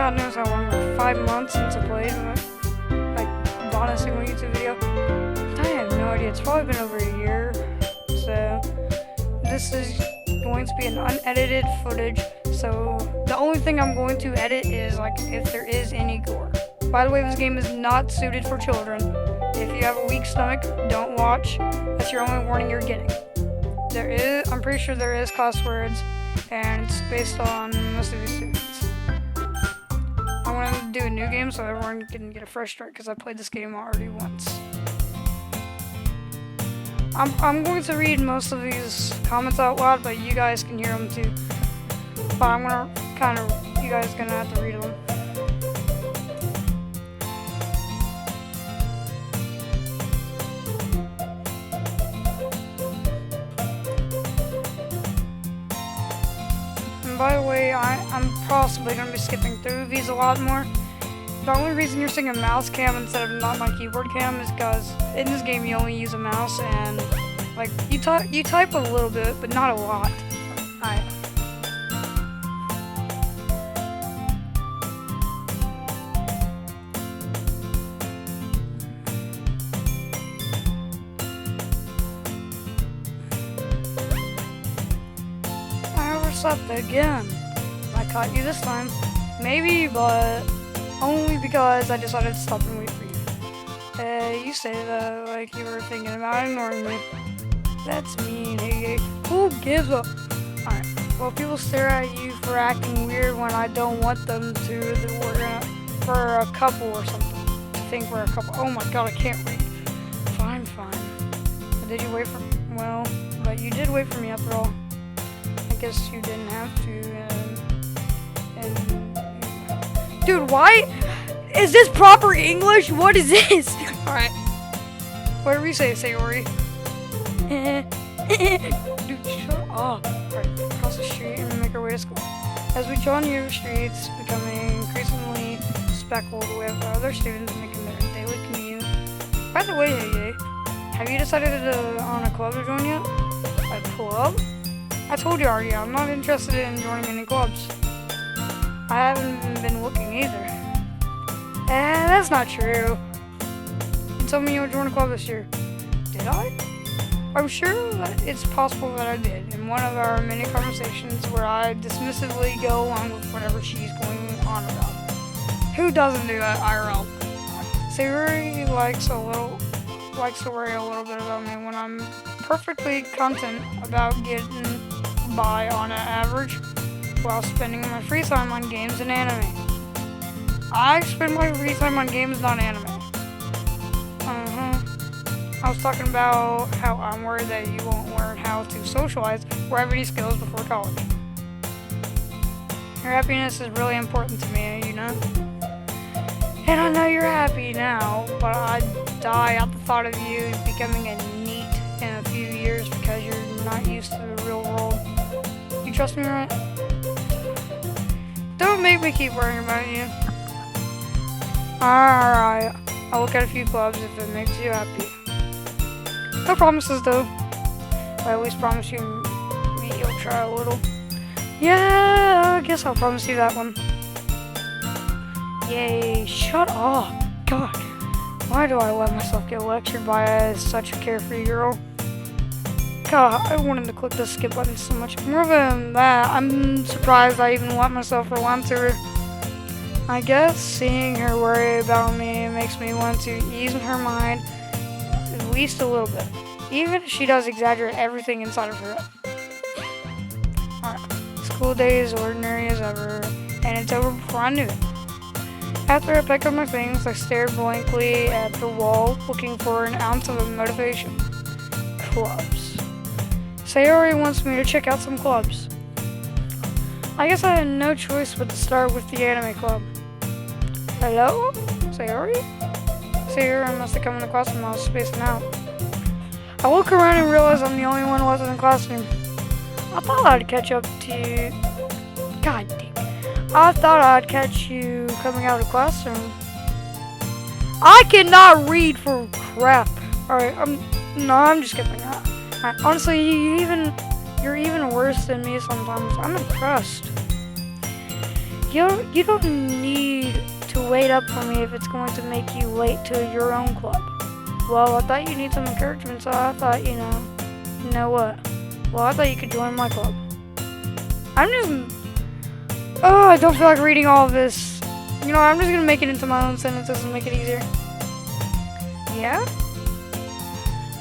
God knows how long, like 5 months since I played, like, bought a single YouTube video. I have no idea. It's probably been over a year. So, this is going to be an unedited footage. So, the only thing I'm going to edit is, like, if there is any gore. By the way, this game is not suited for children. If you have a weak stomach, don't watch. That's your only warning you're getting. I'm pretty sure there is cuss words, and it's based on most of these students. I want to do a new game so everyone can get a fresh start because I played this game already once. I'm going to read most of these comments out loud, but you guys can hear them too. But I'm gonna you guys gonna have to read them. And by the way, I'm possibly gonna be skipping through these a lot more. The only reason you're seeing a mouse cam instead of not my keyboard cam is because in this game you only use a mouse and like you type a little bit, but not a lot. Alright. I overslept again. I caught you this time. Maybe, but only because I decided to stop and wait for you. You say that like you were thinking about ignoring me. That's mean, hey. Who gives a... Alright, well, people stare at you for acting weird when I don't want them to. For a couple or something. I think we're a couple. Oh my god, I can't read. Fine. But did you wait for... Well, but you did wait for me after all. I guess you didn't have to, Dude, why? Is this proper English? What is this? Alright. Whatever you say, Sayori. Dude, shut up. Alright, cross the street and make our way to school. As we join your streets, becoming increasingly speckled with other students making their daily commute. By the way, hey, have you decided on a club to join yet? A club? I told you already, I'm not interested in joining any clubs. I haven't been looking either. That's not true. You told me you would join a club this year. Did I? I'm sure that it's possible that I did in one of our many conversations where I dismissively go along with whatever she's going on about. Who doesn't do that, IRL? Sayuri likes to worry a little bit about me when I'm perfectly content about getting by on an average while spending my free time on games and anime. I spend my free time on games, not anime. I was talking about how I'm worried that you won't learn how to socialize or have any skills before college. Your happiness is really important to me, you know? And I know you're happy now, but I'd die at the thought of you becoming a NEET in a few years because you're not used to the real world. You trust me, right? Don't make me keep worrying about you. Alright, I'll look at a few clubs if it makes you happy. No promises though. I at least promise you you'll try a little. Yeah, I guess I'll promise you that one. Yay, shut up. God, why do I let myself get lectured by such a carefree girl? God, I wanted to click the skip button so much. More than that, I'm surprised I even let myself relent to her. I guess seeing her worry about me makes me want to ease her mind at least a little bit. Even if she does exaggerate everything inside of her head. Alright, school day is ordinary as ever, and it's over before I knew it. After I picked up my things, I stared blankly at the wall, looking for an ounce of motivation. Clubs. Sayori wants me to check out some clubs. I guess I had no choice but to start with the anime club. Hello? Sayori? Sayori must have come in the classroom while I was spacing out. I look around and realize I'm the only one who wasn't in the classroom. I thought I'd catch up to you. God damn. I thought I'd catch you coming out of the classroom. I cannot read for crap. Alright, I'm just kidding. Alright, honestly, you're even worse than me sometimes. I'm impressed. You don't need to wait up for me if it's going to make you late to your own club. Well, I thought you need some encouragement, so I thought, you know what? Well, I thought you could join my club. I don't feel like reading all of this. I'm just gonna make it into my own sentences and make it easier. Yeah?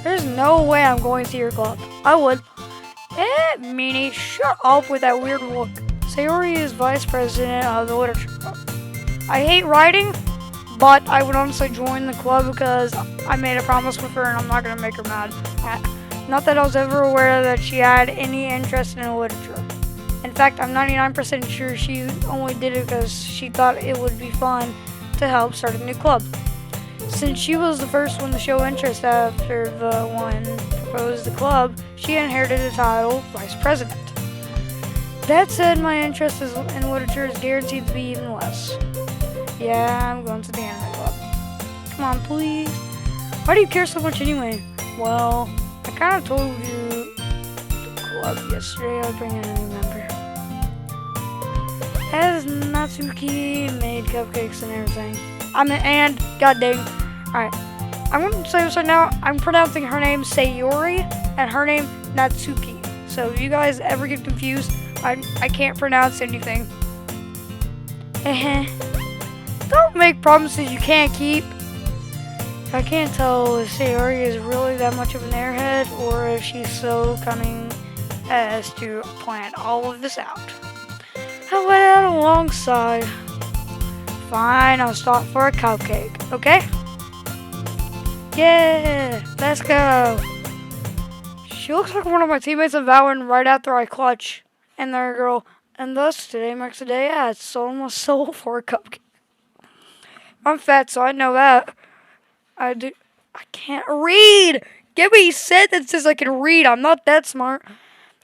There's no way I'm going to your club. I would. Meanie, shut up with that weird look. Sayori is vice president of the literature club. I hate writing, but I would honestly join the club because I made a promise with her and I'm not gonna make her mad. Not that I was ever aware that she had any interest in literature. In fact, I'm 99% sure she only did it because she thought it would be fun to help start a new club. Since she was the first one to show interest after the one proposed the club, she inherited the title Vice President. That said, my interest in literature is guaranteed to be even less. Yeah, I'm going to the anime club. Come on, please. Why do you care so much anyway? Well, I kind of told you the club yesterday I would bring in a new member. As Natsuki made cupcakes and everything. God dang. Alright. I'm going to say this right now. I'm pronouncing her name Sayori and her name Natsuki. So if you guys ever get confused, I can't pronounce anything. Don't make promises you can't keep. I can't tell if Sayori is really that much of an airhead or if she's so cunning as to plan all of this out. I let out a long sigh. Fine, I'll stop for a cupcake, okay? Yeah, let's go. She looks like one of my teammates in Valorant right after I clutch. And there, girl. And thus, today marks the day I sold my soul for a cupcake. I'm fat, so I know that. I can't read. Give me sentences I can read. I'm not that smart.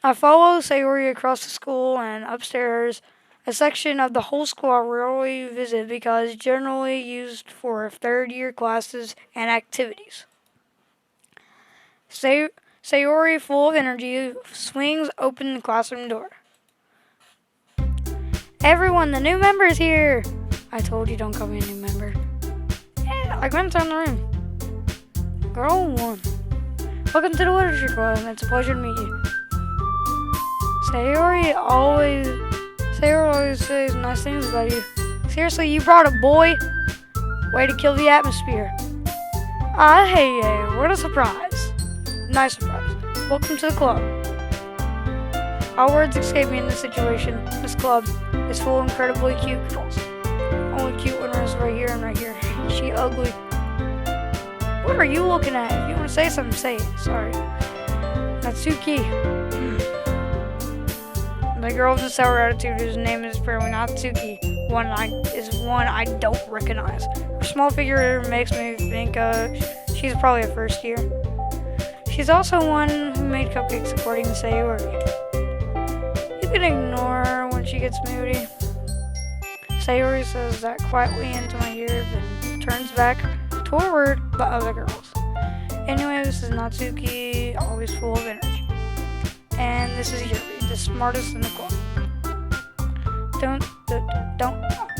I follow Sayori across the school and upstairs, a section of the whole school I rarely visit because it's generally used for third-year classes and activities. Sayori, full of energy, swings open the classroom door. Everyone, the new member is here. I told you don't call me a new member. Yeah, I went down the room. Girl 1. Welcome to the literature club. It's a pleasure to meet you. Sayori always says nice things about you. Seriously, you brought a boy? Way to kill the atmosphere. Hey, what a surprise. Nice surprise. Welcome to the club. All words escape me in this situation. This club is full of incredibly cute girls. Only cute one is right here and right here. She ugly. What are you looking at? If you want to say something, say it. Sorry. Natsuki. The girl with the sour attitude whose name is apparently Natsuki. One I don't recognize. Her small figure makes me think she's probably a first year. She's also one who made cupcakes according to Sayori. You can ignore her when she gets moody. Sayori says that quietly into my ear, then turns back toward the other girls. Anyway, this is Natsuki, always full of energy. And this is Yuri, the smartest in the club. Don't.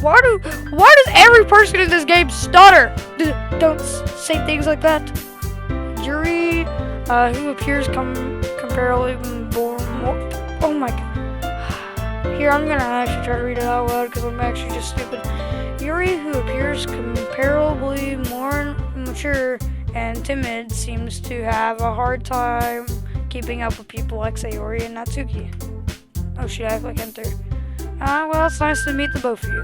Why does every person in this game stutter? Don't say things like that. Yuri, who appears comparably more. Oh my god. Here, I'm gonna actually try to read it out loud because I'm actually just stupid. Yuri, who appears comparably more mature and timid, seems to have a hard time keeping up with people like Sayori and Natsuki. Oh shit, I like enter. Well, it's nice to meet the both of you.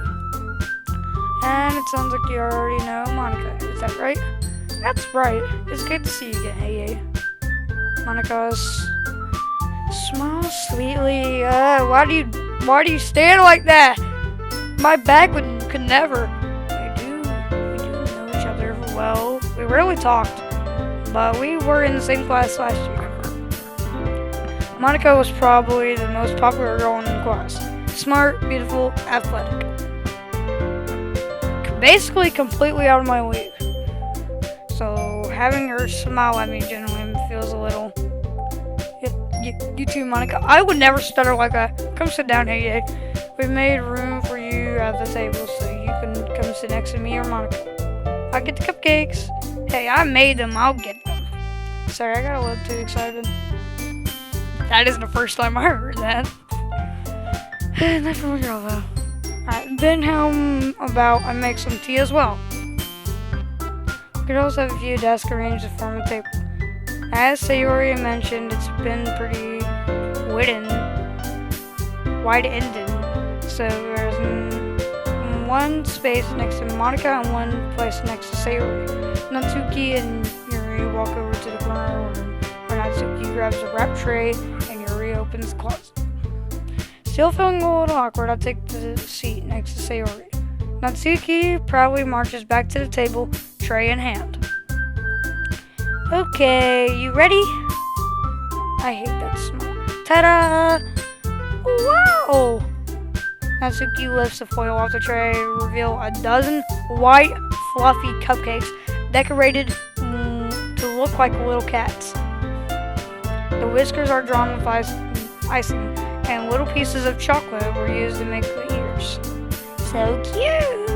And it sounds like you already know Monica, is that right? That's right. It's good to see you again, hey. Monica smiles sweetly. Why do you stand like that? My back could never. We do know each other well. We rarely talked, but we were in the same class last year. Monica was probably the most popular girl in the class. Smart, beautiful, athletic. Basically completely out of my league. So having her smile at me genuinely feels a little... You too, Monica. I would never stutter like that. Come sit down, hey. We've made room for you at the table so you can come sit next to me or Monica. I'll get the cupcakes. Hey, I made them. I'll get them. Sorry, I got a little too excited. That isn't the first time I heard that. Not for a girl, though. Alright, then how about I make some tea as well? We could also have a few desks arranged to form a table. As Sayori mentioned, it's been pretty wide-ended. So there's one space next to Monica and one place next to Sayori. Natsuki and Yuri walk over to the corner where Natsuki grabs a wrap tray and Yuri opens the closet. Still feeling a little awkward, I'll take the seat next to Sayori. Natsuki proudly marches back to the table, tray in hand. Okay, you ready? I hate that smell. Ta-da! Wow! Natsuki lifts the foil off the tray to reveal a dozen white, fluffy cupcakes decorated to look like little cats. The whiskers are drawn with icing, and little pieces of chocolate were used to make the ears. So cute!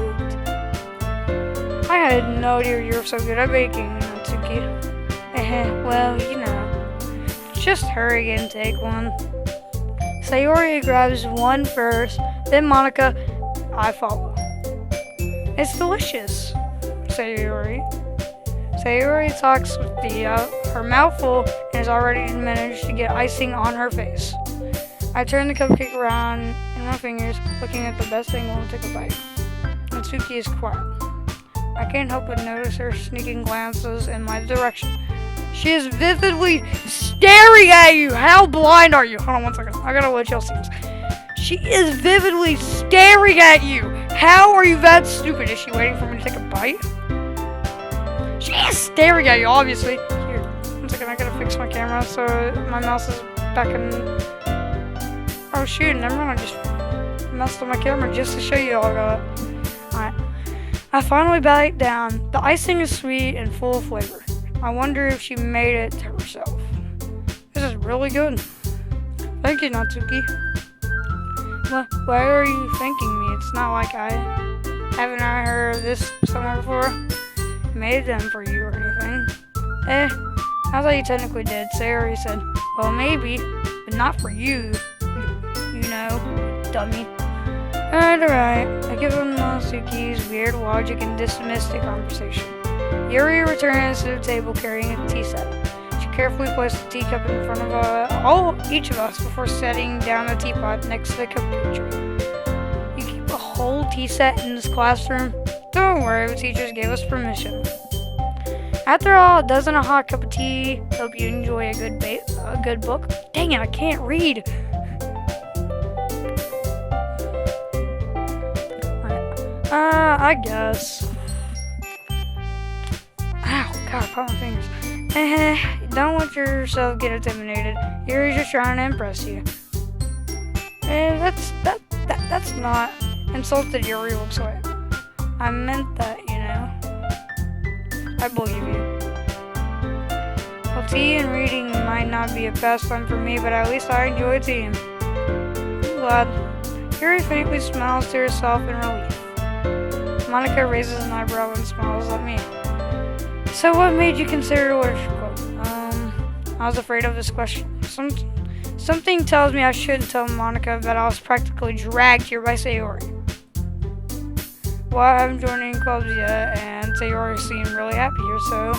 I had no idea you were so good at baking, Natsuki. Well, you know. Just hurry and take one. Sayori grabs one first, then Monica. I follow. It's delicious, Sayori. Sayori talks with her mouth full and has already managed to get icing on her face. I turn the cupcake around in my fingers, looking at the best angle and take a bite. Natsuki is quiet. I can't help but notice her sneaking glances in my direction. She is vividly staring at you. How blind are you? Hold on one second. I gotta let y'all see this. She is vividly staring at you. How are you that stupid? Is she waiting for me to take a bite? She is staring at you, obviously. Here, one second. I gotta fix my camera so my mouse is back in. Oh shoot! Never mind. I just messed up my camera just to show you all that. Alright. I finally bite down. The icing is sweet and full of flavor. I wonder if she made it to herself. This is really good. Thank you, Natsuki. Why are you thanking me? It's not like haven't I heard of this somewhere before? Made them for you or anything. I thought you technically did. Sayori said, well, maybe, but not for you. You know, dummy. Alright. I give him Natsuki's weird logic and dismiss the conversation. Yuri returns to the table carrying a tea set. She carefully places the teacup in front of each of us before setting down the teapot next to the cupcake tray. You keep a whole tea set in this classroom? Don't worry, the teachers gave us permission. After all, a dozen a hot cup of tea. Hope you enjoy a good book. Dang it, I can't read. I guess. Ow, God, pop my fingers. Don't let yourself get intimidated. Yuri's just trying to impress you. That's not insulted. Yuri looks away. I meant that, you know. I believe you. Well, tea and reading might not be a pastime for me, but at least I enjoy tea. I'm glad. Yuri faintly smiles to herself in relief. Monica raises an eyebrow and smiles at me. So what made you consider literature club? I was afraid of this question. Something tells me I shouldn't tell Monica that I was practically dragged here by Sayori. Well, I haven't joined any clubs yet, and Sayori seemed really happy here, so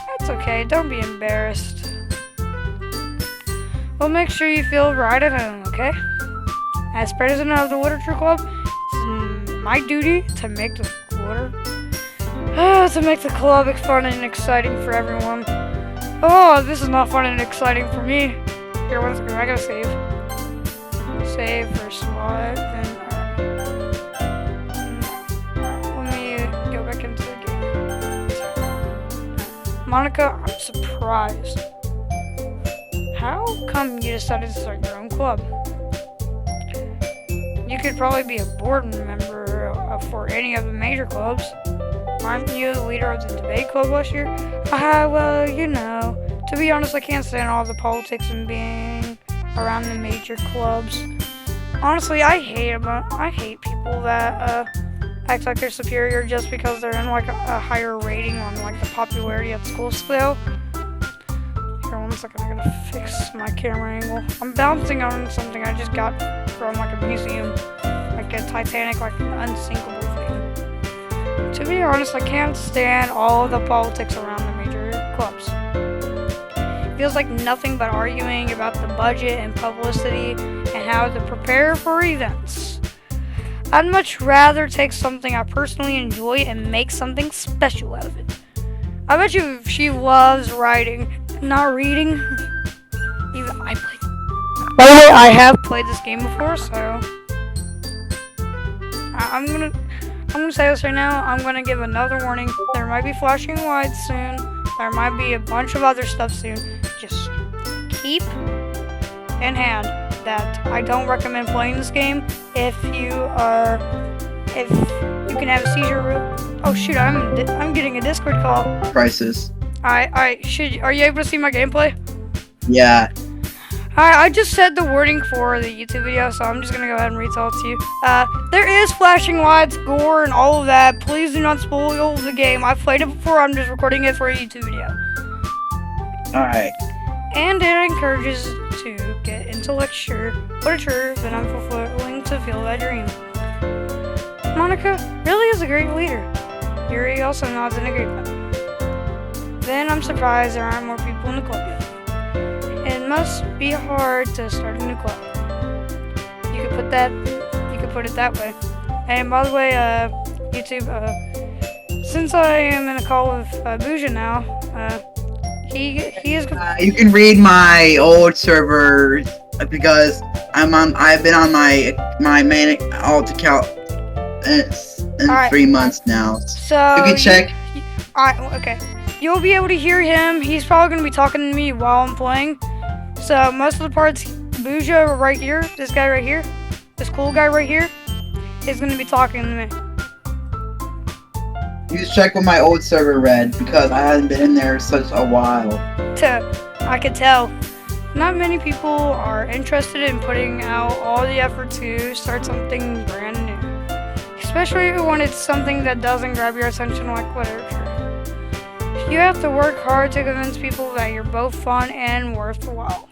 that's okay. Don't be embarrassed. We'll make sure you feel right at home, okay? As president of the literature club, it's my duty to make the club fun and exciting for everyone. Oh, this is not fun and exciting for me. Here, one second. I gotta save. Save for SWAT. Then let me go back into the game. Monica, I'm surprised. How come you decided to start your own club? You could probably be a board member for any of the major clubs. Aren't you the leader of the debate club last year? Well, you know. To be honest, I can't stand all the politics and being around the major clubs. Honestly, I hate people people that act like they're superior just because they're in like a higher rating on like the popularity at school scale. Here, 1 second, I gotta fix my camera angle. I'm bouncing on something I just got from like a museum, like a Titanic, like unsinkable thing. To be honest, I can't stand all of the politics around the major clubs. It feels like nothing but arguing about the budget and publicity and how to prepare for events. I'd much rather take something I personally enjoy and make something special out of it. I bet you she loves writing, not reading. Even I played. By the way, I have played this game before, so I'm gonna say this right now. I'm gonna give another warning. There might be flashing lights soon. There might be a bunch of other stuff soon. Just keep in hand that I don't recommend playing this game if you can have a seizure. Oh shoot! I'm getting a Discord call. Crisis. Are you able to see my gameplay? Yeah. I just said the wording for the YouTube video, so I'm just gonna go ahead and retell it to you. There is flashing lights, gore, and all of that. Please do not spoil the game. I've played it before. I'm just recording it for a YouTube video. Alright. And it encourages to get into literature that I'm fulfilling to feel that dream. Monica really is a great leader. Yuri also nods in agreement. Then I'm surprised there aren't more people in the club yet. It must be hard to start a new club. You could put it that way. And by the way, YouTube, since I am in a call with Buja now, he is. You can read my old server because I've been on my main alt account in 3 months now. So you can check. Okay. You'll be able to hear him. He's probably going to be talking to me while I'm playing. So most of the parts, Buja right here, this guy right here, this cool guy right here, is going to be talking to me. You just check what my old server read because I haven't been in there such a while. I could tell. Not many people are interested in putting out all the effort to start something brand new. Especially when it's something that doesn't grab your attention like literature. You have to work hard to convince people that you're both fun and worthwhile.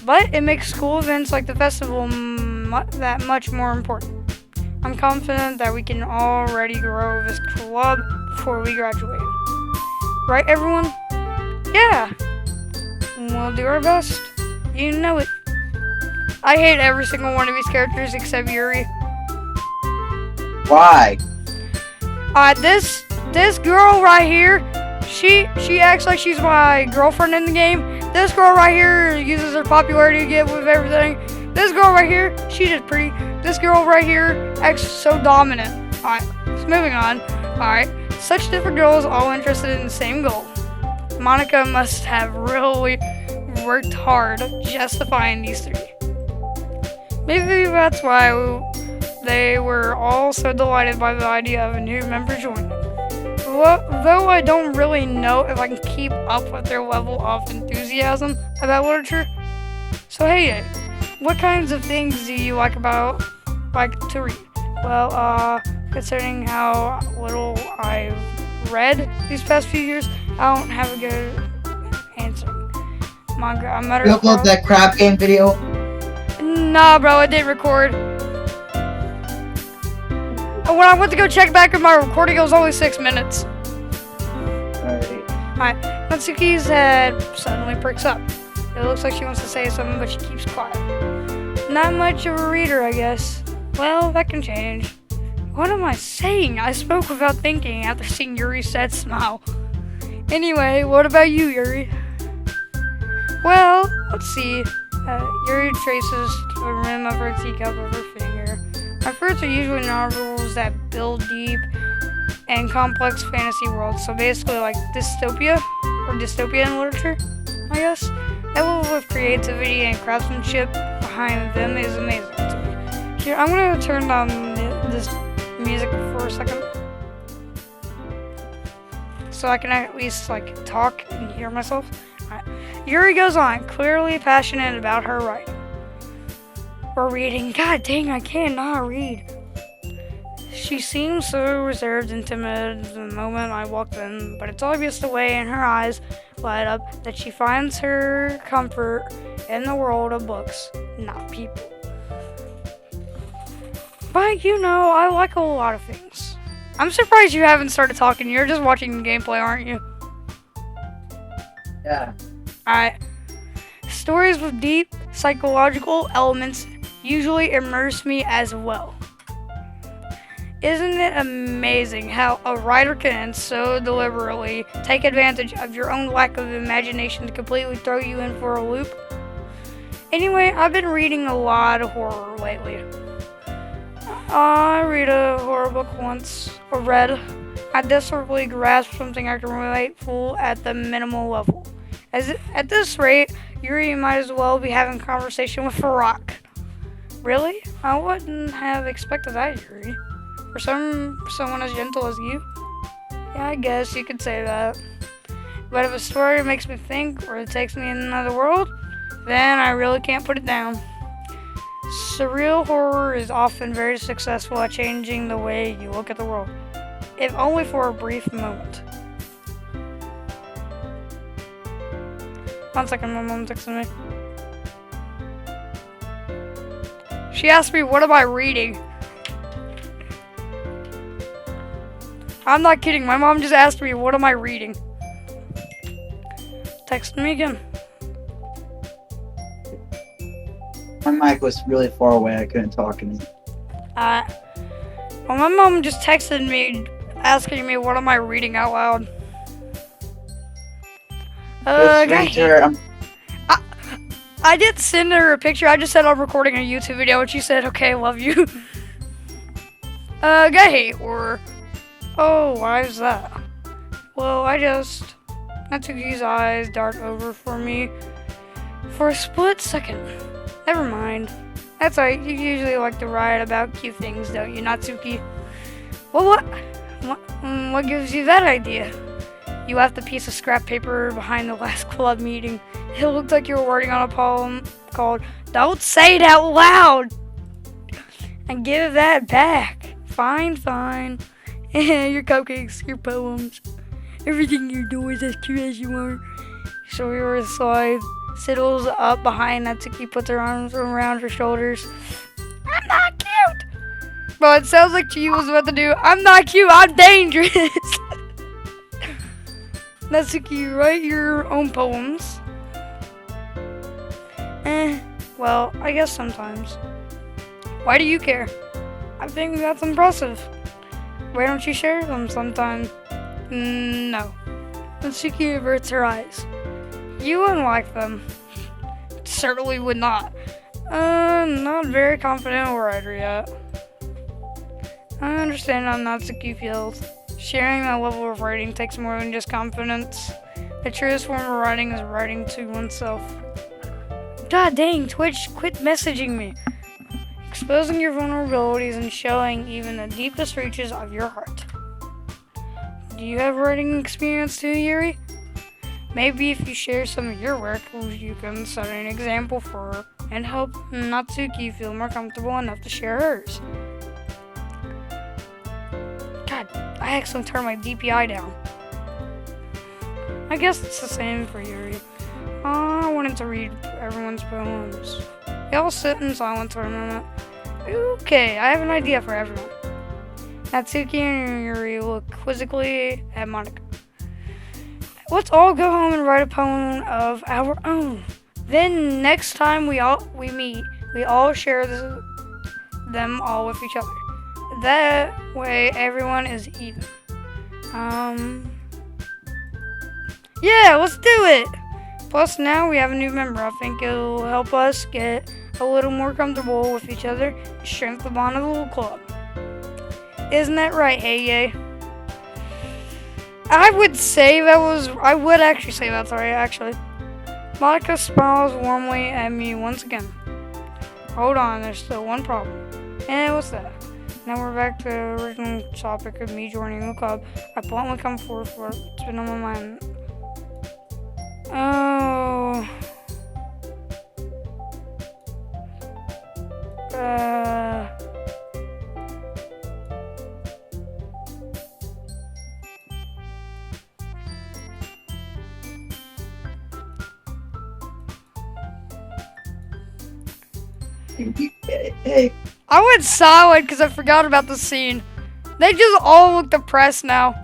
But it makes school events like the festival that much more important. I'm confident that we can already grow this club before we graduate. Right, everyone? Yeah. We'll do our best. You know it. I hate every single one of these characters except Yuri. Why? This girl right here, she acts like she's my girlfriend in the game. This girl right here uses her popularity to get with everything. This girl right here, she's just pretty. This girl right here acts so dominant. Alright, so moving on. Alright, such different girls all interested in the same goal. Monica must have really worked hard justifying these three. Maybe that's why they were all so delighted by the idea of a new member joining. Though I don't really know if I can keep up with their level of enthusiasm about literature. So hey, what kinds of things do you like to read? Well, considering how little I've read these past few years, I don't have a good answer. Manga, I'm better. You upload that crap game video? Nah, bro, I didn't record. When I went to go check back in my recording, it was only 6 minutes. Alright, Natsuki's head suddenly perks up. It looks like she wants to say something, but she keeps quiet. Not much of a reader, I guess. Well, that can change. What am I saying? I spoke without thinking after seeing Yuri's sad smile. Anyway, what about you, Yuri? Well, let's see. Yuri traces the rim of her teacup with her finger. My fruits are usually novels that build deep and complex fantasy worlds. So basically like dystopia or dystopian literature, I guess. That level of creativity and craftsmanship behind them is amazing to me. Here, I'm going to turn down this music for a second. So I can at least like talk and hear myself. Right. Yuri goes on, clearly passionate about her writing. Or reading. God dang, I cannot read. She seemed so reserved and timid the moment I walked in, but it's obvious the way in her eyes light up that she finds her comfort in the world of books, not people. But I like a lot of things. I'm surprised you haven't started talking. You're just watching the gameplay, aren't you? Yeah. Alright. Stories with deep psychological elements usually immerse me as well. Isn't it amazing how a writer can so deliberately take advantage of your own lack of imagination to completely throw you in for a loop? Anyway, I've been reading a lot of horror lately. I read a horror book once, or read. I desperately grasped something I can relate full at the minimal level. At this rate, Yuri might as well be having a conversation with Farak. Really? I wouldn't have expected that, Yuri. For someone as gentle as you? Yeah, I guess you could say that. But if a story makes me think, or it takes me in another world, then I really can't put it down. Surreal horror is often very successful at changing the way you look at the world, if only for a brief moment. One second, my mom texted me. She asked me, what am I reading? I'm not kidding, my mom just asked me, what am I reading? Text me again. My mic was really far away. I couldn't talk any. Well, my mom just texted me asking me what am I reading out loud. I didn't send her a picture. I just said I'm recording a YouTube video, and she said, "Okay, love you." Gay or oh, why is that? Well, Natsuki's eyes dart over for me for a split second. Never mind. That's right, you usually like to write about cute things, don't you, Natsuki? Well, what gives you that idea? You left the piece of scrap paper behind the last club meeting. It looked like you were working on a poem called Don't Say It Out Loud! And give that back. Fine. Your cupcakes, your poems, everything you do is as cute as you are. So we were slide. Siddles up behind Natsuki, puts her arms around her shoulders. I'm not cute! But it sounds like she was about to do, I'm not cute, I'm dangerous! Natsuki, write your own poems. Well, I guess sometimes. Why do you care? I think that's impressive. Why don't you share them sometime? No. Natsuki averts her eyes. You wouldn't like them. Certainly would not. Not very confident writer yet. I understand how Natsuki feels. Sharing that level of writing takes more than just confidence. The truest form of writing is writing to oneself. God dang, Twitch, quit messaging me. Exposing your vulnerabilities and showing even the deepest reaches of your heart. Do you have writing experience too, Yuri? Maybe if you share some of your work, you can set an example for her and help Natsuki feel more comfortable enough to share hers. God, I accidentally turned my DPI down. I guess it's the same for Yuri. I wanted to read everyone's poems. They all sit in silence for a moment. Okay, I have an idea for everyone. Natsuki and Yuri look quizzically at Monica. Let's all go home and write a poem of our own. Then next time we meet, we all share them all with each other. That way everyone is even. Yeah, let's do it! Plus now we have a new member. I think it'll help us get a little more comfortable with each other and strengthen the bond of the little club. Isn't that right, hey? I would actually say that's right, actually. Monica smiles warmly at me once again. Hold on, there's still one problem. And what's that? Now we're back to the original topic of me joining the club. I bluntly come forward for it's been on my mind. Oh. Hey. I went silent because I forgot about the scene. They just all look depressed now.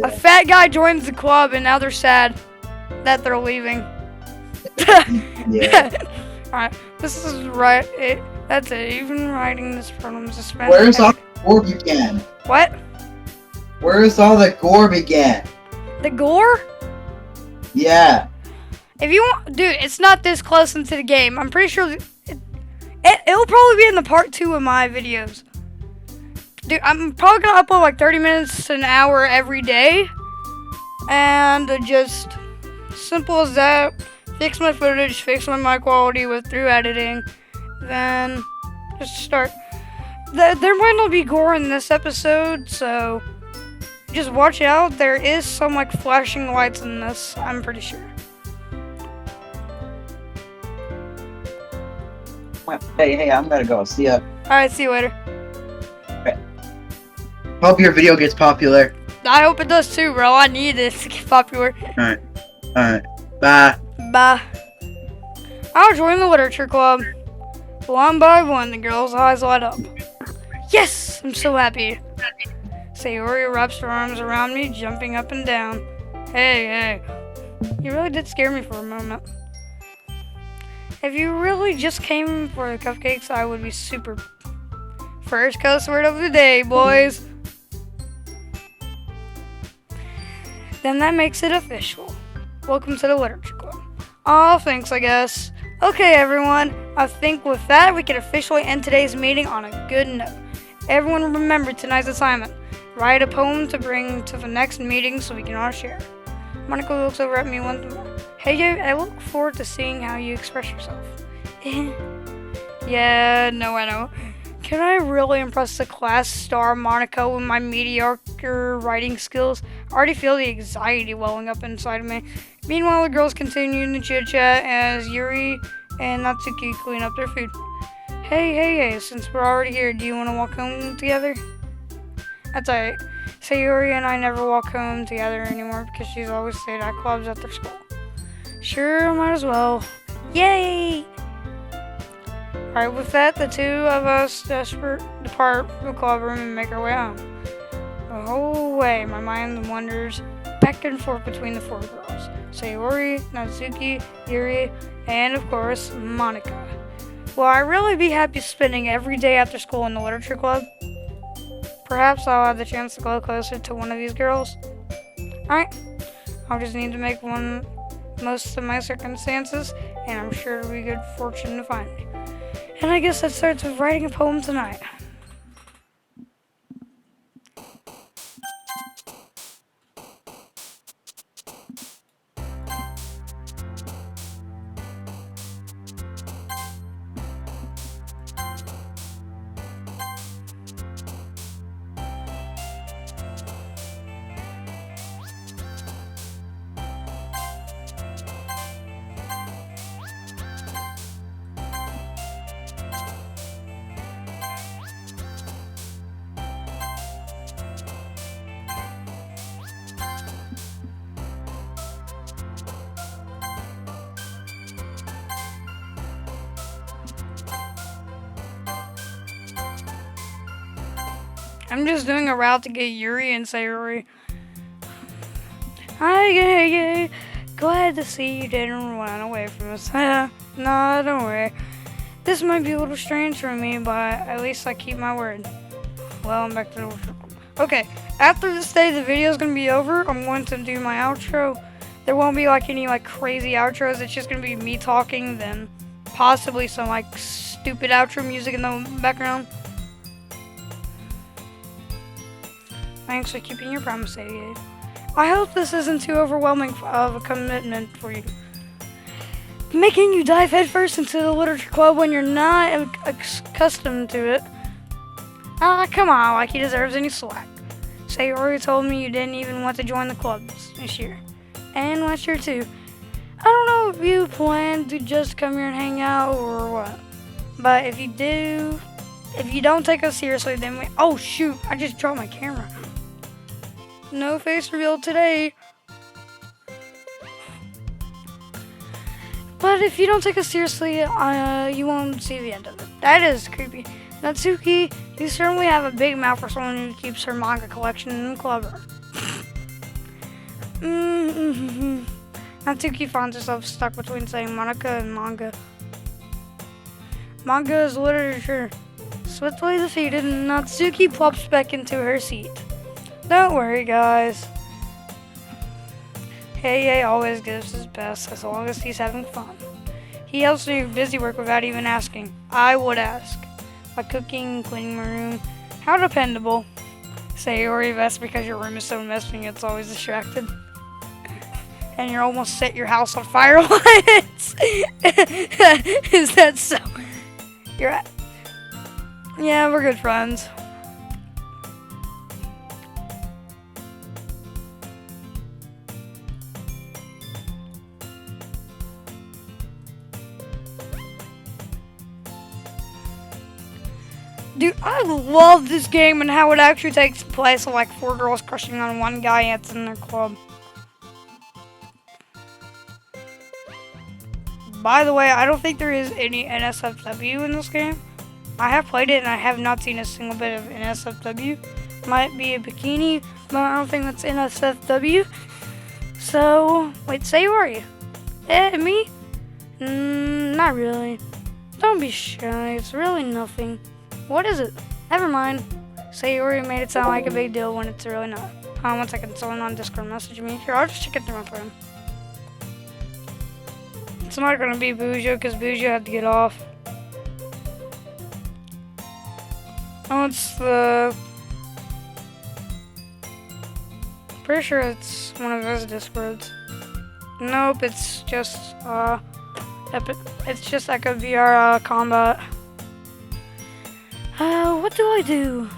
A fat guy joins the club and now they're sad that they're leaving. Yeah. Alright, this is right. That's it. Even writing this problem is a Where's all the gore began? What? Where's all the gore began? The gore? Yeah. If you want, dude, it's not this close into the game. I'm pretty sure it'll probably be in the part 2 of my videos. Dude, I'm probably gonna upload like 30 minutes to an hour every day. And just simple as that. Fix my footage, fix my mic quality through editing. Then just start. There might not be gore in this episode, so just watch out. There is some like flashing lights in this, I'm pretty sure. Hey, I'm gonna go. See ya. Alright, see you later. Hope your video gets popular. I hope it does too, bro. I need it to get popular. Alright. Bye. Bye. I'll join the literature club. One by one, the girls' eyes light up. Yes! I'm so happy. Sayori wraps her arms around me, jumping up and down. Hey. You really did scare me for a moment. If you really just came for the cupcakes, I would be super. First cuss word of the day, boys. Then that makes it official. Welcome to the literature club. Oh, thanks, I guess. Okay, everyone. I think with that, we can officially end today's meeting on a good note. Everyone remember tonight's assignment. Write a poem to bring to the next meeting so we can all share. Monica looks over at me once more. Hey, I look forward to seeing how you express yourself. Yeah, no, I know. Can I really impress the class star Monica with my mediocre writing skills? I already feel the anxiety welling up inside of me. Meanwhile, the girls continue to chit-chat as Yuri and Natsuki clean up their food. Hey, since we're already here, do you want to walk home together? That's alright. Sayori and I never walk home together anymore because she's always stayed at clubs after school. Sure, might as well. Yay! Alright, with that, the two of us desperate depart the club room and make our way home. The whole way, my mind wanders back and forth between the four girls. Sayori, Natsuki, Yuri, and of course, Monica. Will I really be happy spending every day after school in the literature club? Perhaps I'll have the chance to go closer to one of these girls. Alright, I'll just need to make most of my circumstances, and I'm sure it'll be good fortune to find me. And I guess that starts with writing a poem tonight. I'm just doing a route to get Yuri and Sayori. Hi, glad to see you didn't run away from us. No, don't worry. This might be a little strange for me, but at least I keep my word. Well, I'm back to the workshop. Okay, after this day, the video is going to be over. I'm going to do my outro. There won't be like any like crazy outros. It's just going to be me talking, then possibly some like stupid outro music in the background. Thanks for keeping your promise, 88. I hope this isn't too overwhelming of a commitment for you. Making you dive headfirst into the literature club when you're not accustomed to it. Come on, like he deserves any slack. Sayori told me you didn't even want to join the club this year. And last year too. I don't know if you plan to just come here and hang out or what. But if you don't take us seriously, then oh shoot, I just dropped my camera. No face reveal today. But if you don't take us seriously, you won't see the end of it. That is creepy. Natsuki, you certainly have a big mouth for someone who keeps her manga collection in the club room. Natsuki finds herself stuck between saying Monica and manga. Manga is literature. Swiftly defeated, Natsuki plops back into her seat. Don't worry, guys. Hey always gives his best as long as he's having fun. He helps me with busy work without even asking. I would ask. Like cooking, cleaning my room. How dependable. Sayori, that's because your room is so messy and it's always distracted. And you almost set your house on fire once. Is that so? You're right. Yeah, we're good friends. Dude, I love this game and how it actually takes place of like 4 girls crushing on one guy and it's in their club. By the way, I don't think there is any NSFW in this game. I have played it and I have not seen a single bit of NSFW. Might be a bikini, but I don't think that's NSFW. So, wait, Sayori. Me? Not really. Don't be shy, it's really nothing. What is it? Never mind. Sayori made it sound like a big deal when it's really not. Hold on 1 second, someone on Discord messaged me. Here, I'll just check it through my phone. It's not gonna be Bujo because Bujo had to get off. Oh, it's the... Pretty sure it's one of his Discords. Nope, it's just, it's just Echo VR Combat. What do I do?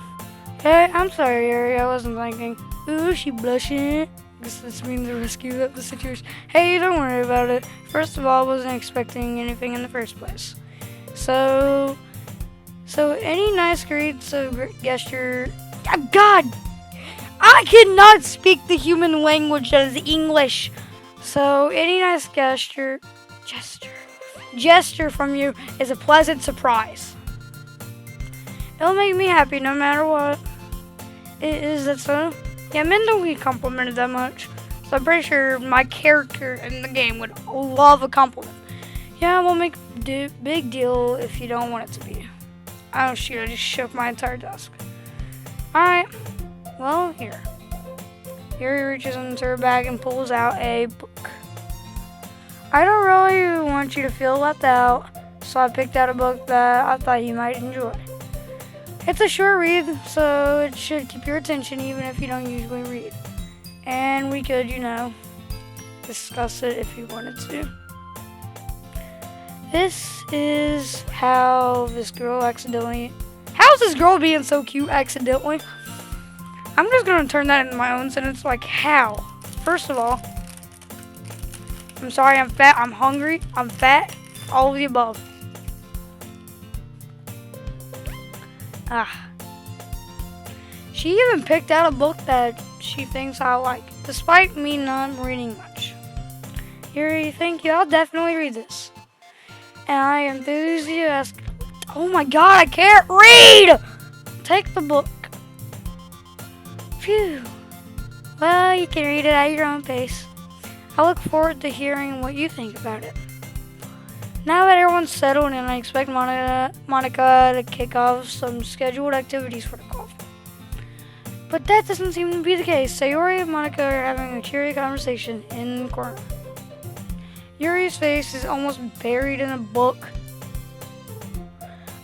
Hey, I'm sorry, Yuri, I wasn't thinking. Ooh, she blushing. Guess this means a rescue of the situation. Hey, don't worry about it. First of all, I wasn't expecting anything in the first place. So any nice greets of gesture... God! I cannot speak the human language that is English. So any nice gesture from you is a pleasant surprise. It'll make me happy no matter what. Is that so? Yeah, men don't get complimented that much. So I'm pretty sure my character in the game would love a compliment. Yeah, we'll make a big deal if you don't want it to be. Oh shoot, I just shook my entire desk. Alright, well, here. Yuri reaches into her bag and pulls out a book. I don't really want you to feel left out, so I picked out a book that I thought you might enjoy. It's a short read, so it should keep your attention even if you don't usually read. And we could, discuss it if you wanted to. This is how this girl accidentally... How's this girl being so cute accidentally? I'm just going to turn that into my own sentence, like how? First of all, I'm sorry, I'm fat, I'm hungry, I'm fat, all of the above. She even picked out a book that she thinks I like, despite me not reading much. Yuri, thank you, I'll definitely read this. And I am enthusiastic. Oh my god, I can't read! Take the book. Phew. Well, you can read it at your own pace. I look forward to hearing what you think about it. Now that everyone's settled in, I expect Monica to kick off some scheduled activities for the golf. But that doesn't seem to be the case. Sayori and Monica are having a curious conversation in the corner. Yuri's face is almost buried in a book.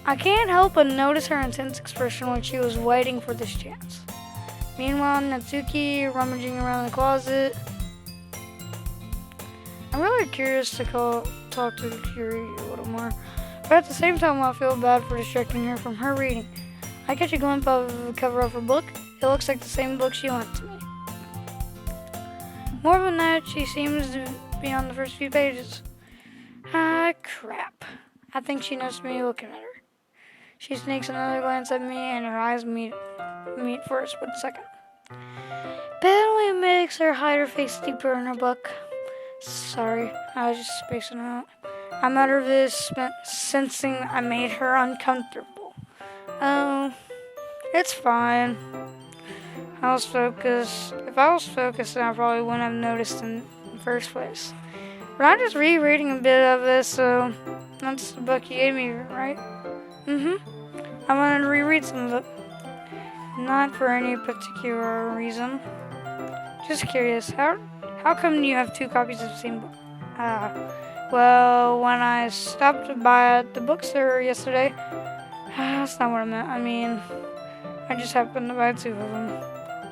I can't help but notice her intense expression when she was waiting for this chance. Meanwhile, Natsuki rummaging around the closet. I'm really curious to talk to Yuri a little more, but at the same time I feel bad for distracting her from her reading. I catch a glimpse of the cover of her book. It looks like the same book she lent to me. More than that, she seems to be on the first few pages. Ah, crap. I think she noticed me looking at her. She sneaks another glance at me and her eyes meet for a split second. Battling makes her hide her face deeper in her book. Sorry, I was just spacing out. I'm out of this, sensing I made her uncomfortable. Oh, it's fine. I was focused. If I was focused, then I probably wouldn't have noticed in the first place. But I'm just rereading a bit of this, so that's the book you gave me, right? I wanted to reread some of it. Not for any particular reason. Just curious, how come you have two copies of the same book? Well, when I stopped by at the bookstore yesterday, that's not what I meant. I mean, I just happened to buy two of them.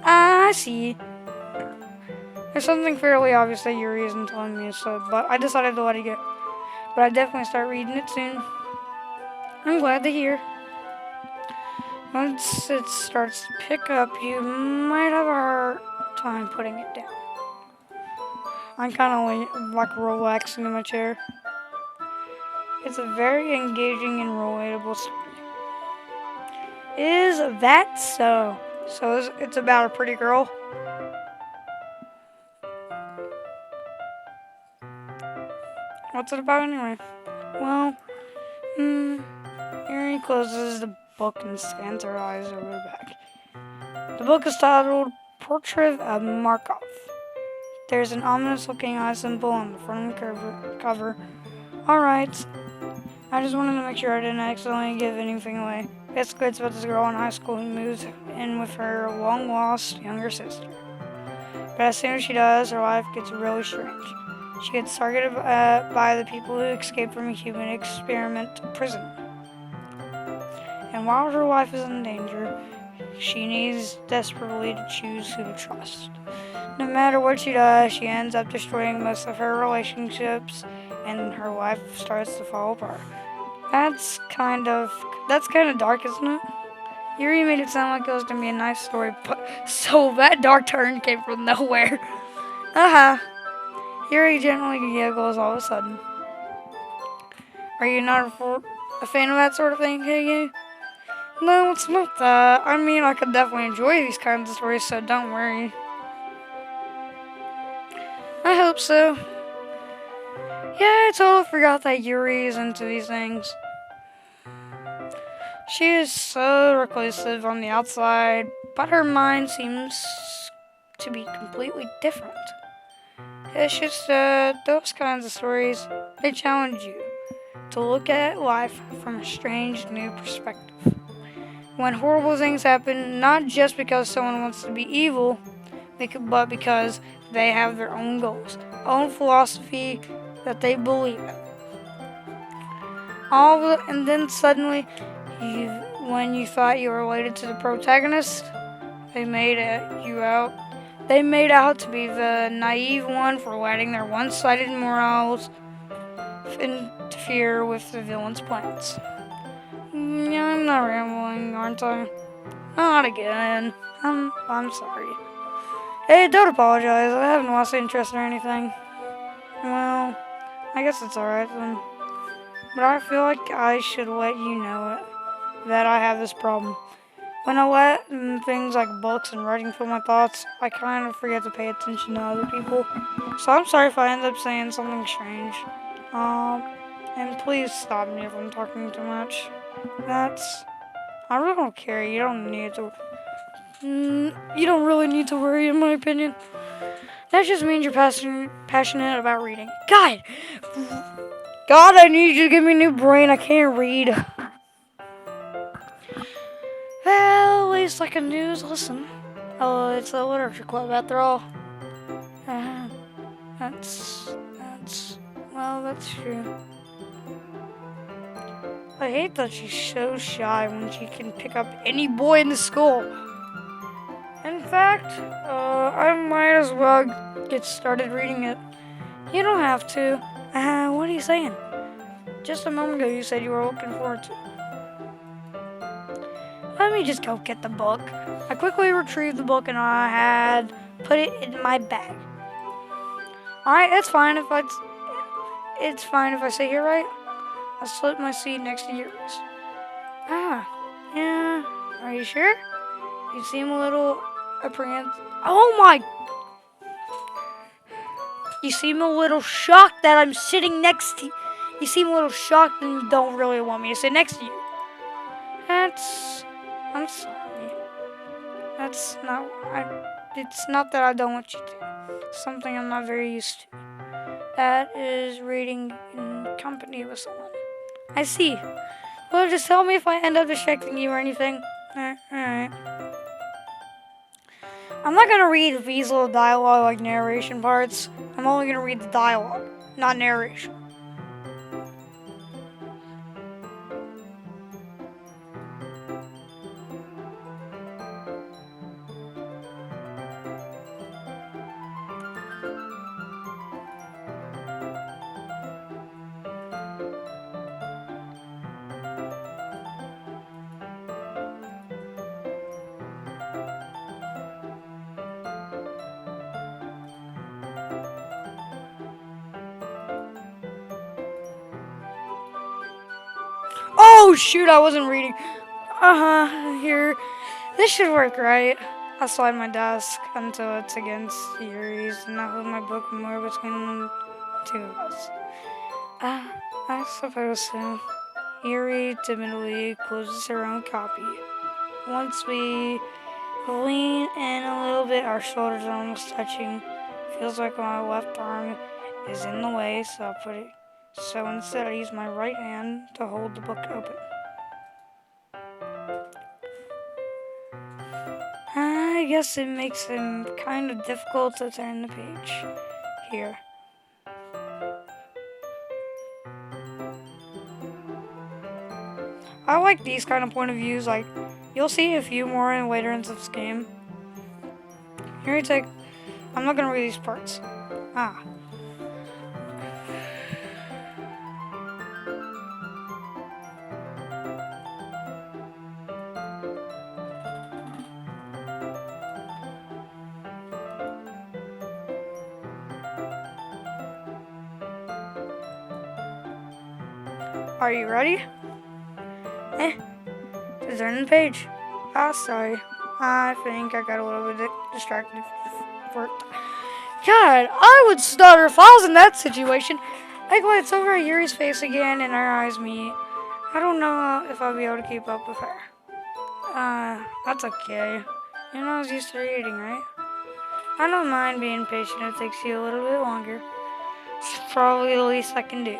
I see. There's something fairly obvious that Yuri isn't telling me, but I decided to let it go. But I definitely start reading it soon. I'm glad to hear. Once it starts to pick up, you might have a hard time putting it down. I'm kind of like relaxing in my chair. It's a very engaging and relatable story. Is that so? So it's about a pretty girl? What's it about anyway? Well, Yuri closes the book and scans her eyes over the back. The book is titled Portrait of Markov. There's an ominous-looking eye symbol on the front of the cover. Alright. I just wanted to make sure I didn't accidentally give anything away. Basically, it's about this girl in high school who moves in with her long-lost younger sister. But as soon as she does, her life gets really strange. She gets targeted by the people who escaped from a human experiment prison. And while her life is in danger, she needs desperately to choose who to trust. No matter what she does, she ends up destroying most of her relationships, and her life starts to fall apart. That's kind of dark, isn't it? Yuri made it sound like it was gonna be a nice story, but so that dark turn came from nowhere. Yuri gently giggles all of a sudden. Are you not a fan of that sort of thing, Kage? No, it's not that. I mean, I could definitely enjoy these kinds of stories, so don't worry. I hope so. Yeah, I totally forgot that Yuri is into these things. She is so reclusive on the outside, but her mind seems to be completely different. It's just those kinds of stories, they challenge you to look at life from a strange new perspective. When horrible things happen, not just because someone wants to be evil, but because they have their own goals, own philosophy that they believe in. And then suddenly, when you thought you were related to the protagonist, they made out to be the naive one for letting their one-sided morals interfere with the villain's plans. Yeah, I'm not rambling, aren't I? Not again. I'm sorry. Hey, don't apologize. I haven't lost interest or anything. Well, I guess it's alright then. But I feel like I should let you know that I have this problem. When I let things like books and writing fill my thoughts, I kind of forget to pay attention to other people. So I'm sorry if I end up saying something strange. And please stop me if I'm talking too much. I really don't care. You don't really need to worry, in my opinion. That just means you're passionate about reading. God, I need you to give me a new brain. I can't read. Well, at least I can do is listen. Oh, it's a literature club after all. That's true. I hate that she's so shy when she can pick up any boy in the school. In fact, I might as well get started reading it. You don't have to. What are you saying? Just a moment ago you said you were looking forward to it. Let me just go get the book. I quickly retrieved the book and I had put it in my bag. Alright, it's fine if I sit here, right? I'll slip my seat next to yours. Yeah. Are you sure? You seem a little apprehensive. Oh my! You seem a little shocked that I'm sitting next to You seem a little shocked and you don't really want me to sit next to you. I'm sorry. It's not that I don't want you to. It's something I'm not very used to. That is reading in company with someone. I see. Well, just tell me if I end up distracting you or anything. Alright. I'm not gonna read these little dialogue like narration parts. I'm only gonna read the dialogue, not narration. Oh shoot, I wasn't reading. Here. This should work, right? I'll slide my desk until it's against Yuri's and not hold my book more between the two of us. I suppose so. Yuri timidly closes her own copy. Once we lean in a little bit, our shoulders are almost touching. Feels like my left arm is in the way, so instead I use my right hand to hold the book open. I guess it makes it kind of difficult to turn the page here. I like these kind of point of views. Like, you'll see a few more in later ends of this game. Here you take. I'm not gonna read these parts. Are you ready? To turn the page. Sorry. I think I got a little bit distracted. God, I would stutter if I was in that situation. I glance over at Yuri's face again and our eyes meet. I don't know if I'll be able to keep up with her. That's okay. You know I was used to reading, right? I don't mind being patient if it takes you a little bit longer. It's probably the least I can do.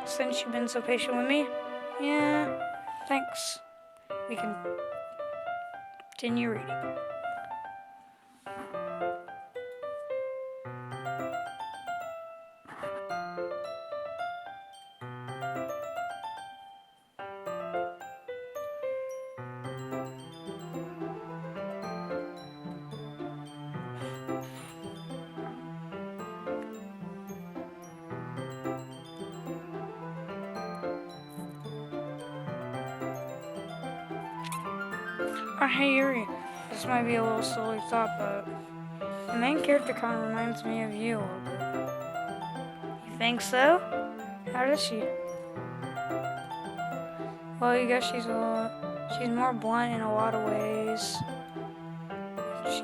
Since you've been so patient with me. Yeah, thanks. We can continue reading. Hey Yuri, this might be a little silly thought, but the main character kind of reminds me of you a little bit. You think so? How does she? Well, you guess she's more blunt in a lot of ways.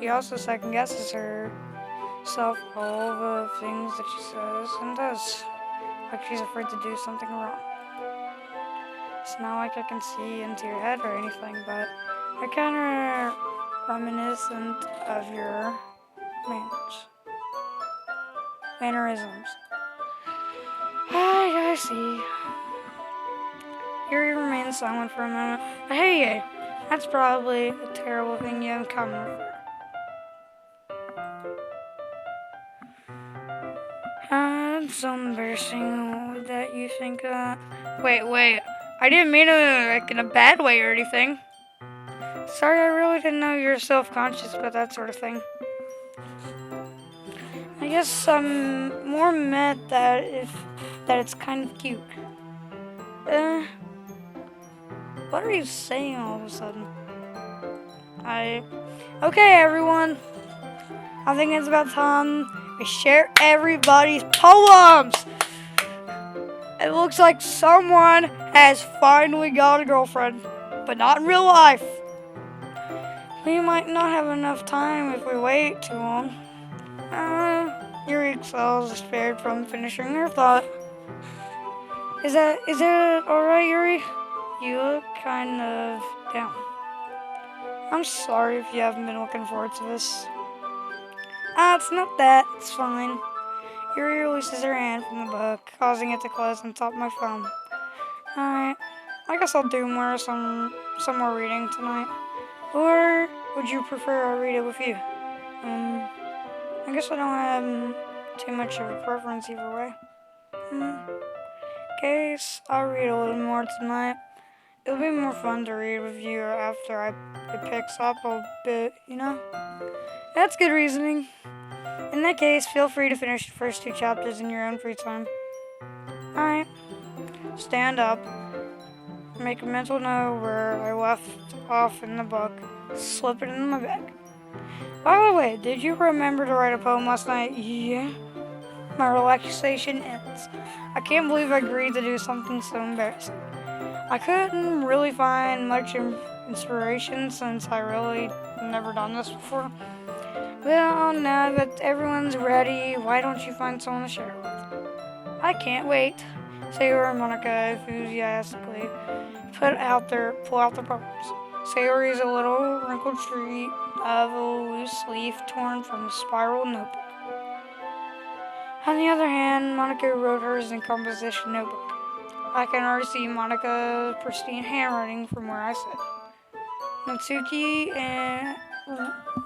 She also second guesses herself all the things that she says and does, like she's afraid to do something wrong. It's not like I can see into your head or anything, but they're kind of reminiscent of your mannerisms. I see. Yuri remains silent for a moment. But hey, that's probably a terrible thing you have in common with her. It's so embarrassing that you think that. Wait. I didn't mean it like in a bad way or anything. Sorry, I really didn't know you were self-conscious about that sort of thing. I guess I'm more mad that it's kind of cute. What are you saying all of a sudden? Okay, everyone. I think it's about time we share everybody's poems. It looks like someone has finally got a girlfriend, but not in real life. We might not have enough time if we wait too long. Yuri excels, spared from finishing her thought. Is it alright, Yuri? You look kind of down. I'm sorry if you haven't been looking forward to this. It's not that. It's fine. Yuri releases her hand from the book, causing it to close on top of my phone. Alright. I guess I'll do some more reading tonight. Or would you prefer I read it with you? I guess I don't have too much of a preference either way. Guess I'll read a little more tonight. It'll be more fun to read with you after it picks up a bit, you know? That's good reasoning. In that case, feel free to finish the first 2 chapters in your own free time. Alright. Stand up. Make a mental note where I left off in the book. Slip it in my bag. By the way, did you remember to write a poem last night? Yeah. My relaxation ends. I can't believe I agreed to do something so embarrassing. I couldn't really find much inspiration since I really never done this before. Well, now that everyone's ready, why don't you find someone to share with? I can't wait. Sayori and Monica enthusiastically pull out their poems. Sayori is a little wrinkled sheet of a loose leaf torn from a spiral notebook. On the other hand, Monica wrote hers in composition notebook. I can already see Monica's pristine handwriting from where I sit. Natsuki and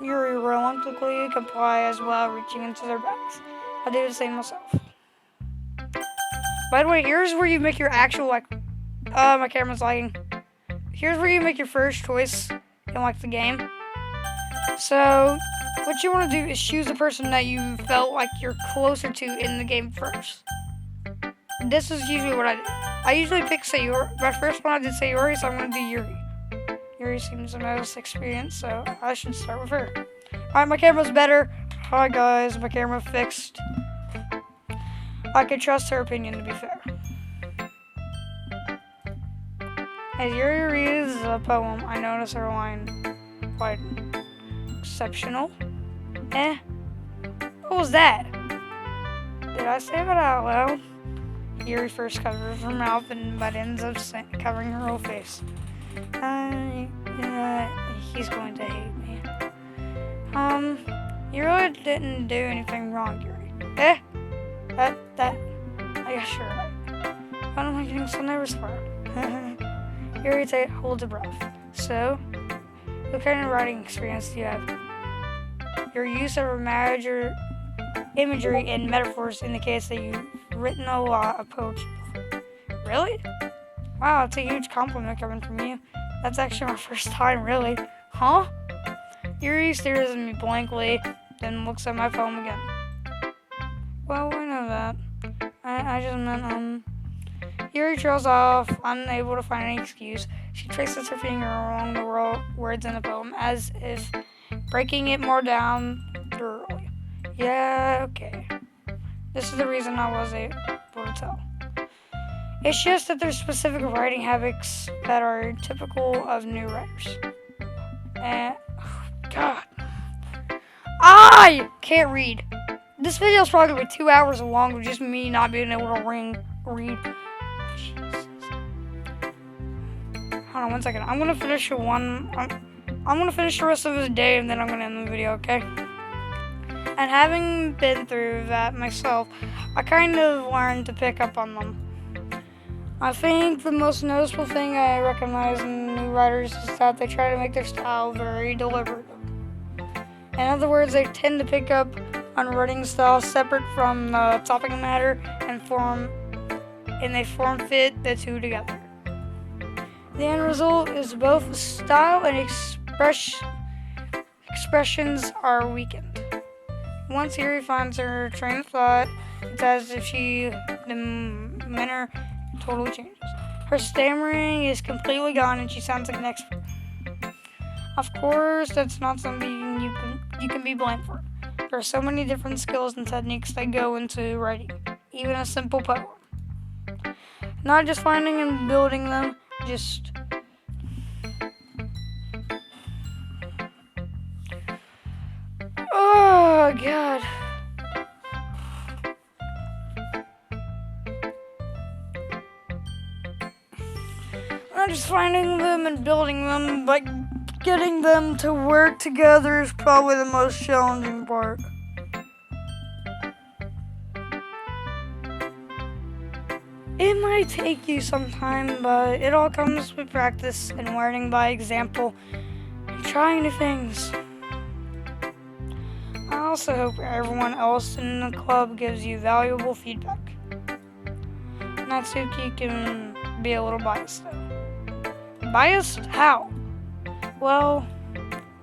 Yuri reluctantly comply as well, reaching into their bags. I do the same myself. By the way, here's where you make your actual, my camera's lagging. Here's where you make your first choice in, the game. So, what you want to do is choose the person that you felt like you're closer to in the game first. This is usually what I do. I usually pick Sayori. My first one I did Sayori, so I'm going to do Yuri. Yuri seems the most experienced, so I should start with her. Alright, my camera's better. Hi guys, my camera fixed. I can trust her opinion to be fair. As Yuri reads the poem, I notice her line quite exceptional. What was that? Did I say that out loud? Yuri first covers her mouth but ends up covering her whole face. He's going to hate me. You really didn't do anything wrong, Yuri. I guess you're right. Why am I getting so nervous for? Yuri holds a breath. So, what kind of writing experience do you have? Your use of imagery and metaphors indicates that you've written a lot of poetry. Really? Wow, it's a huge compliment coming from you. That's actually my first time, really. Huh? Yuri stares at me blankly, then looks at my phone again. Well, I know that. I just meant, Yuri trails off, unable to find any excuse. She traces her finger along the words in the poem, as if breaking it more down thoroughly. Yeah, okay. This is the reason I was able to tell. It's just that there's specific writing habits that are typical of new writers. God. I can't read. This video is probably going to be 2 hours long with just me not being able to read. Jesus. Hold on 1 second. I'm going to finish I'm going to finish the rest of this day and then I'm going to end the video, okay? And having been through that myself, I kind of learned to pick up on them. I think the most noticeable thing I recognize in new writers is that they try to make their style very deliberate. In other words, they tend to pick up on writing styles separate from the topic matter and they form fit the two together. The end result is both style and expressions are weakened. Once Yuri finds her train of thought, it's as if the manner totally changes. Her stammering is completely gone and she sounds like an expert. Of course, that's not something you can be blamed for. There are so many different skills and techniques that go into writing, even a simple poem. Not just finding and building them, just oh God. Not just finding them and building them, but getting them to work together is probably the most challenging part. It might take you some time, but it all comes with practice and learning by example and trying new things. I also hope everyone else in the club gives you valuable feedback. Natsuki can be a little biased though. Biased? How? Well,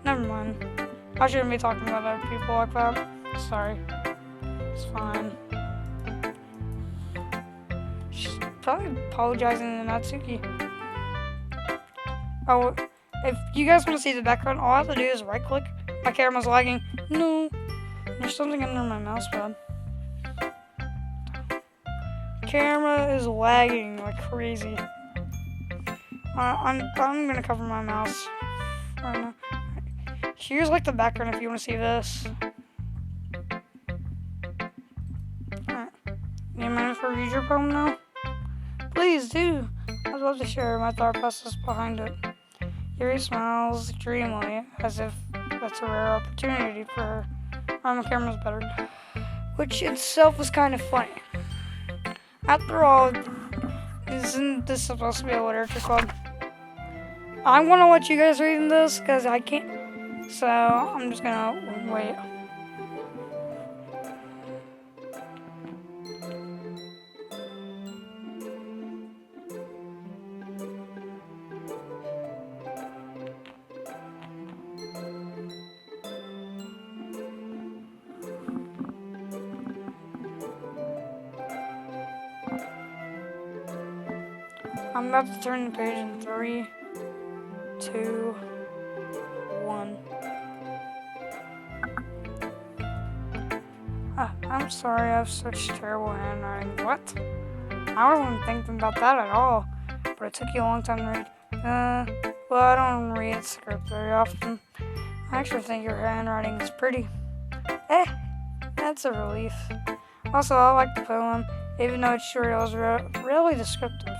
never mind. I shouldn't be talking about other people like that. Sorry. It's fine. She's probably apologizing to Natsuki. Oh, if you guys want to see the background, all I have to do is right click. My camera's lagging. No. There's something under my mouse pad. Camera is lagging like crazy. I'm gonna cover my mouse right now. Here's like the background if you want to see this. Alright. You mind if I read your poem now? Please do. I'd love to share my thought process behind it. Yuri smiles dreamily as if that's a rare opportunity for her. My camera's better. Which itself was kind of funny. After all, isn't this supposed to be a literature club? I want to let you guys read this because I can't. So I'm just gonna wait. I'm about to turn the page in 3, 2, 1. I'm sorry, I have such terrible handwriting. What? I wasn't thinking about that at all, but it took you a long time to read. Well, I don't read script very often. I actually think your handwriting is pretty. That's a relief. Also, I like the poem, even though it's short, it was really descriptive.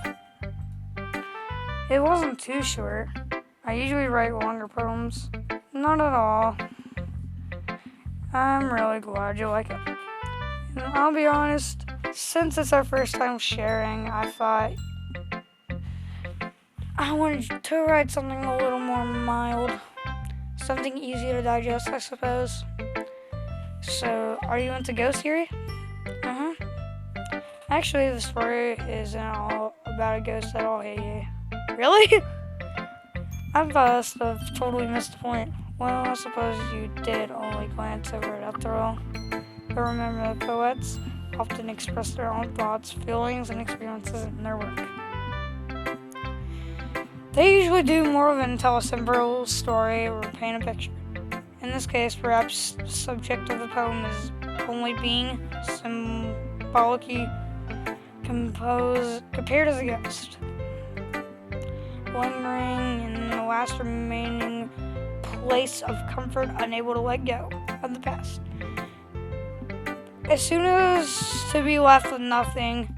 It wasn't too short. I usually write longer poems. Not at all. I'm really glad you like it. And I'll be honest, since it's our first time sharing, I thought I wanted to write something a little more mild. Something easy to digest, I suppose. So, are you into ghost theory? Actually, the story isn't all about a ghost at all, hey. Really? I must have totally missed the point. Well, I suppose you did only glance over it after all. But remember, the poets often express their own thoughts, feelings, and experiences in their work. They usually do more than tell a simple story or paint a picture. In this case, perhaps the subject of the poem is only being symbolically compared as a ghost, lingering in the last remaining place of comfort, unable to let go of the past. As soon as to be left with nothing,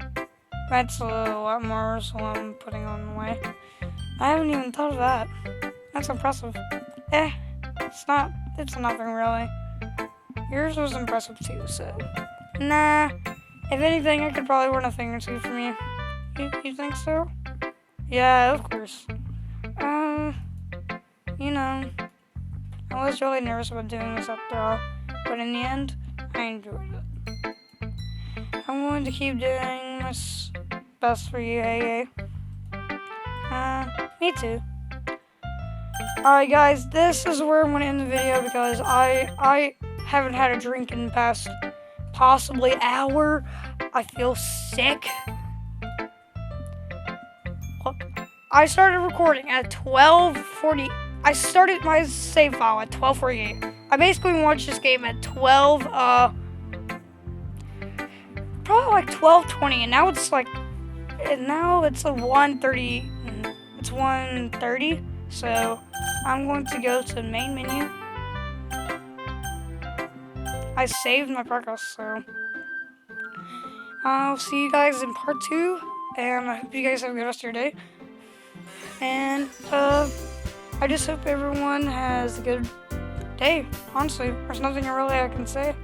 that's a lot more, so I'm putting on the way. I haven't even thought of that. That's impressive. It's nothing really. Yours was impressive too, so. Nah, if anything, I could probably win a thing or two from you. You think so? Yeah, of course. I was really nervous about doing this after all, but in the end, I enjoyed it. I'm going to keep doing my best for you, hey. Me too. Alright guys, this is where I'm going to end the video because I haven't had a drink in the past possibly hour. I feel sick. Look, I started recording at 12:40. I started my save file at 12:48. I basically watched this game at probably like 12:20, and now it's like, a 1:30. It's 1:30, so I'm going to go to the main menu. I saved my progress, so I'll see you guys in part 2, and I hope you guys have a good rest of your day. And I just hope everyone has a good day. Honestly, there's nothing really I can say.